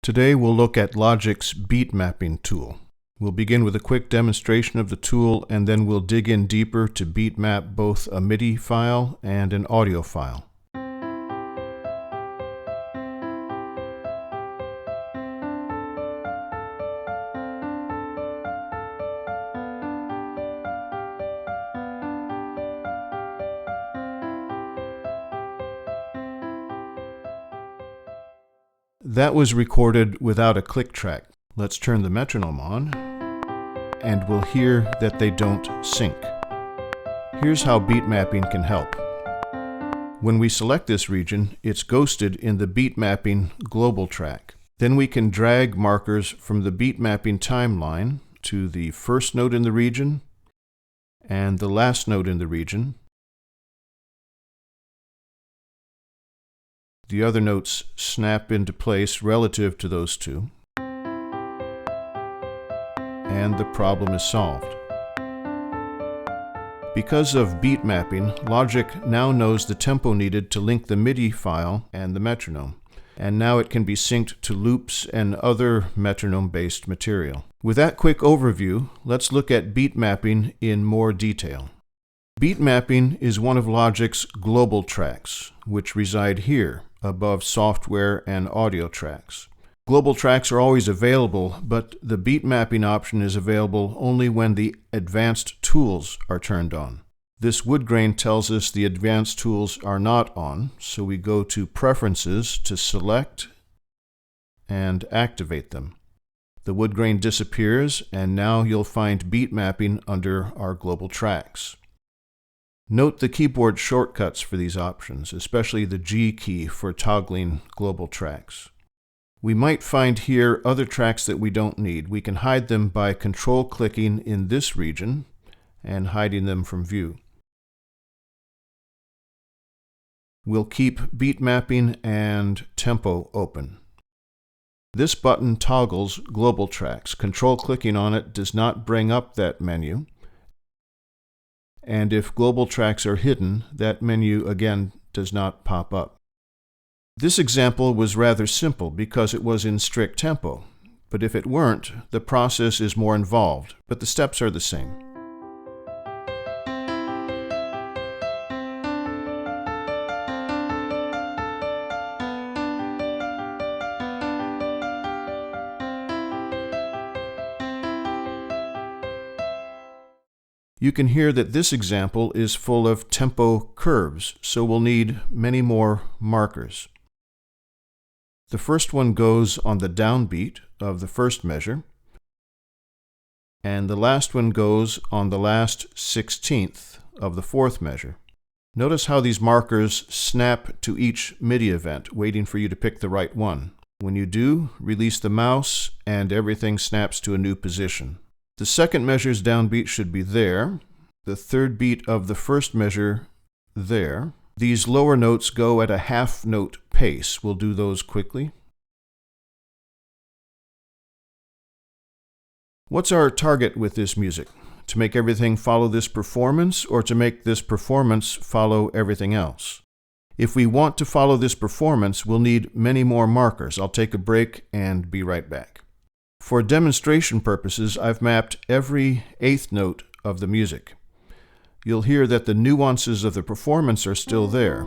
Today we'll look at Logic's beat mapping tool. We'll begin with a quick demonstration of the tool, and then we'll dig in deeper to beat map both a MIDI file and an audio file. That was recorded without a click track. Let's turn the metronome on, and we'll hear that they don't sync. Here's how beat mapping can help. When we select this region, it's ghosted in the beat mapping global track. Then we can drag markers from the beat mapping timeline to the first note in the region and the last note in the region. The other notes snap into place relative to those two, and the problem is solved. Because of beat mapping, Logic now knows the tempo needed to link the MIDI file and the metronome, and now it can be synced to loops and other metronome-based material. With that quick overview, let's look at beat mapping in more detail. Beat mapping is one of Logic's global tracks, which reside here, above software and audio tracks. Global tracks are always available, but the beat mapping option is available only when the advanced tools are turned on. This wood grain tells us the advanced tools are not on, so we go to Preferences to select and activate them. The wood grain disappears, and now you'll find beat mapping under our global tracks. Note the keyboard shortcuts for these options, especially the G key for toggling global tracks. We might find here other tracks that we don't need. We can hide them by control-clicking in this region and hiding them from view. We'll keep beat mapping and tempo open. This button toggles global tracks. Control-clicking on it does not bring up that menu. And if global tracks are hidden, that menu again does not pop up. This example was rather simple because it was in strict tempo, but if it weren't, the process is more involved, but the steps are the same. You can hear that this example is full of tempo curves, so we'll need many more markers. The first one goes on the downbeat of the first measure, and the last one goes on the last 16th of the fourth measure. Notice how these markers snap to each MIDI event, waiting for you to pick the right one. When you do, release the mouse, and everything snaps to a new position. The second measure's downbeat should be there, the third beat of the first measure there. These lower notes go at a half-note pace. We'll do those quickly. What's our target with this music? To make everything follow this performance, or to make this performance follow everything else? If we want to follow this performance, we'll need many more markers. I'll take a break and be right back. For demonstration purposes, I've mapped every eighth note of the music. You'll hear that the nuances of the performance are still there.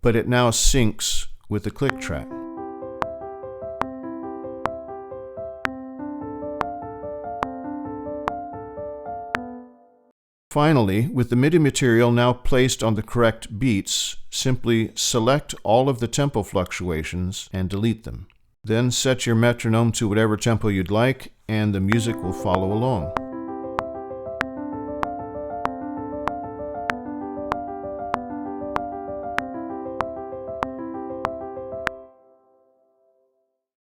But it now syncs with the click track. Finally, with the MIDI material now placed on the correct beats, simply select all of the tempo fluctuations and delete them. Then set your metronome to whatever tempo you'd like, and the music will follow along.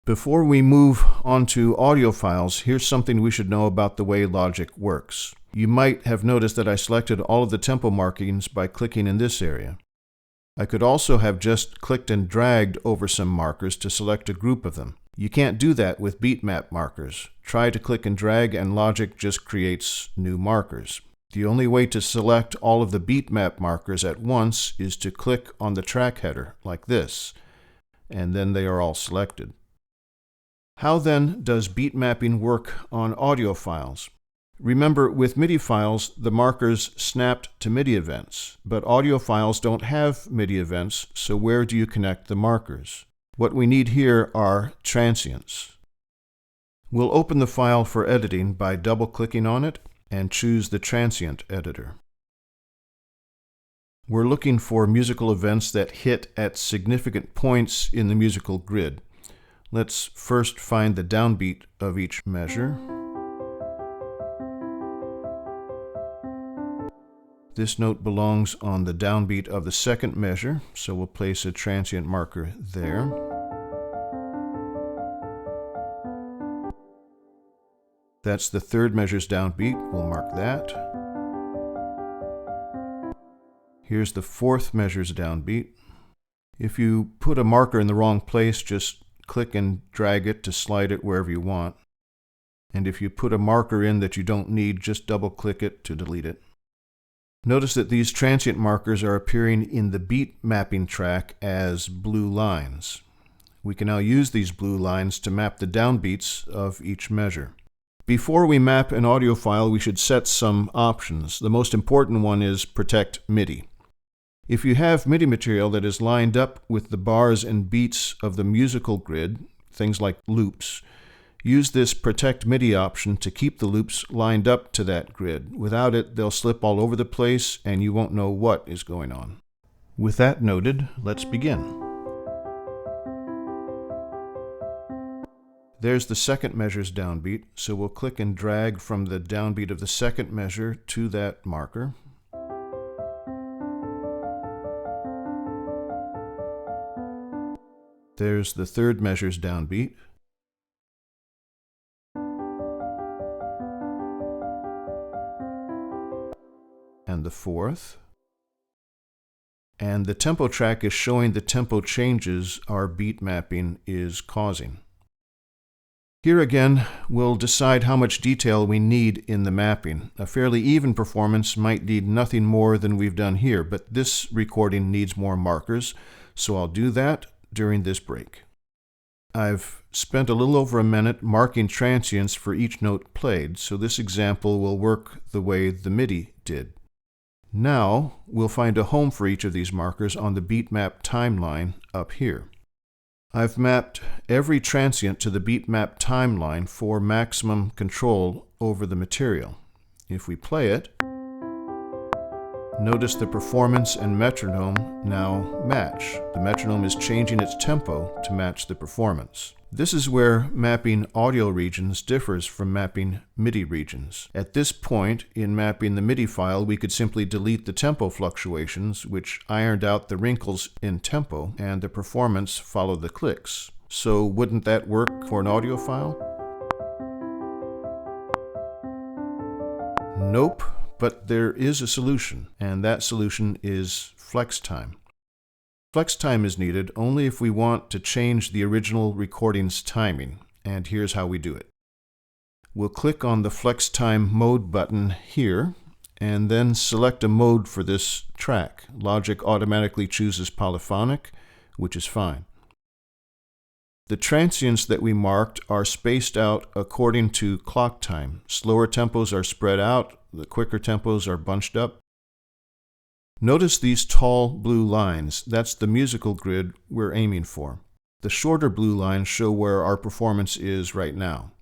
Before we move on to audio files, here's something we should know about the way Logic works. You might have noticed that I selected all of the tempo markings by clicking in this area. I could also have just clicked and dragged over some markers to select a group of them. You can't do that with beat map markers. Try to click and drag and Logic just creates new markers. The only way to select all of the beat map markers at once is to click on the track header, like this, and then they are all selected. How then does beat mapping work on audio files? Remember, with MIDI files, the markers snapped to MIDI events, but audio files don't have MIDI events, so where do you connect the markers? What we need here are transients. We'll open the file for editing by double-clicking on it and choose the transient editor. We're looking for musical events that hit at significant points in the musical grid. Let's first find the downbeat of each measure. This note belongs on the downbeat of the second measure, so we'll place a transient marker there. That's the third measure's downbeat. We'll mark that. Here's the fourth measure's downbeat. If you put a marker in the wrong place, just click and drag it to slide it wherever you want. And if you put a marker in that you don't need, just double-click it to delete it. Notice that these transient markers are appearing in the beat mapping track as blue lines. We can now use these blue lines to map the downbeats of each measure. Before we map an audio file, we should set some options. The most important one is Protect MIDI. If you have MIDI material that is lined up with the bars and beats of the musical grid, things like loops, use this Protect MIDI option to keep the loops lined up to that grid. Without it, they'll slip all over the place and you won't know what is going on. With that noted, let's begin. There's the second measure's downbeat, so we'll click and drag from the downbeat of the second measure to that marker. There's the third measure's downbeat. And the fourth. And the tempo track is showing the tempo changes our beat mapping is causing. Here again, we'll decide how much detail we need in the mapping. A fairly even performance might need nothing more than we've done here, but this recording needs more markers, so I'll do that during this break. I've spent a little over a minute marking transients for each note played, so this example will work the way the MIDI did. Now, we'll find a home for each of these markers on the beat map timeline up here. I've mapped every transient to the beat map timeline for maximum control over the material. If we play it, notice the performance and metronome now match. The metronome is changing its tempo to match the performance. This is where mapping audio regions differs from mapping MIDI regions. At this point in mapping the MIDI file, we could simply delete the tempo fluctuations, which ironed out the wrinkles in tempo, and the performance followed the clicks. So wouldn't that work for an audio file? Nope, but there is a solution, and that solution is flex time. Flex time is needed only if we want to change the original recording's timing, and here's how we do it. We'll click on the Flex Time Mode button here, and then select a mode for this track. Logic automatically chooses polyphonic, which is fine. The transients that we marked are spaced out according to clock time. Slower tempos are spread out, the quicker tempos are bunched up. Notice these tall blue lines. That's the musical grid we're aiming for. The shorter blue lines show where our performance is right now.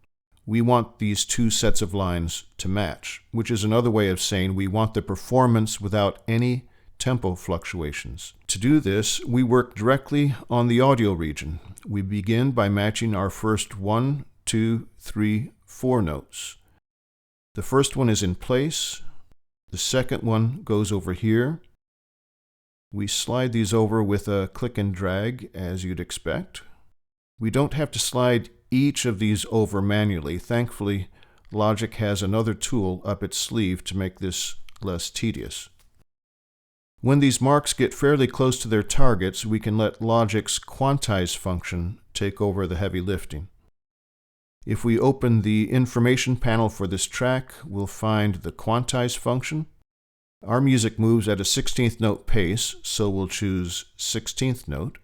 We want these two sets of lines to match, which is another way of saying we want the performance without any tempo fluctuations. To do this, we work directly on the audio region. We begin by matching our first 1, 2, 3, 4 notes. The first one is in place. The second one goes over here. We slide these over with a click and drag, as you'd expect. We don't have to slide each of these over manually. Thankfully, Logic has another tool up its sleeve to make this less tedious. When these marks get fairly close to their targets, we can let Logic's quantize function take over the heavy lifting. If we open the information panel for this track, we'll find the quantize function. Our music moves at a 16th note pace, so we'll choose 16th note.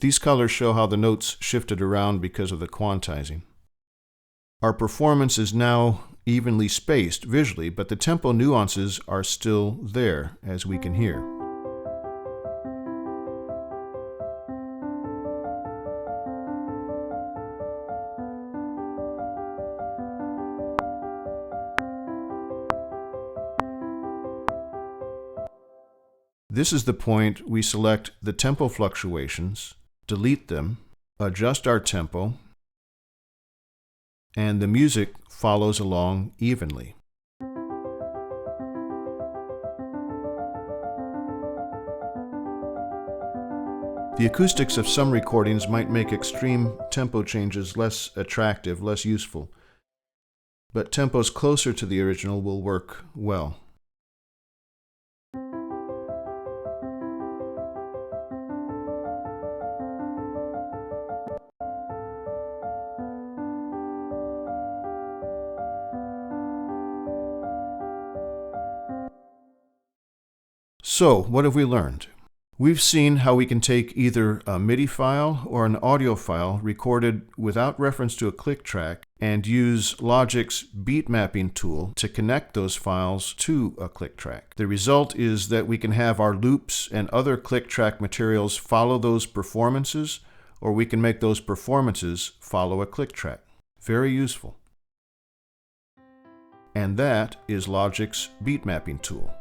These colors show how the notes shifted around because of the quantizing. Our performance is now evenly spaced visually, but the tempo nuances are still there, as we can hear. This is the point we select the tempo fluctuations, delete them, adjust our tempo, and the music follows along evenly. The acoustics of some recordings might make extreme tempo changes less attractive, less useful, but tempos closer to the original will work well. So, what have we learned? We've seen how we can take either a MIDI file or an audio file recorded without reference to a click track and use Logic's beat mapping tool to connect those files to a click track. The result is that we can have our loops and other click track materials follow those performances, or we can make those performances follow a click track. Very useful. And that is Logic's beat mapping tool.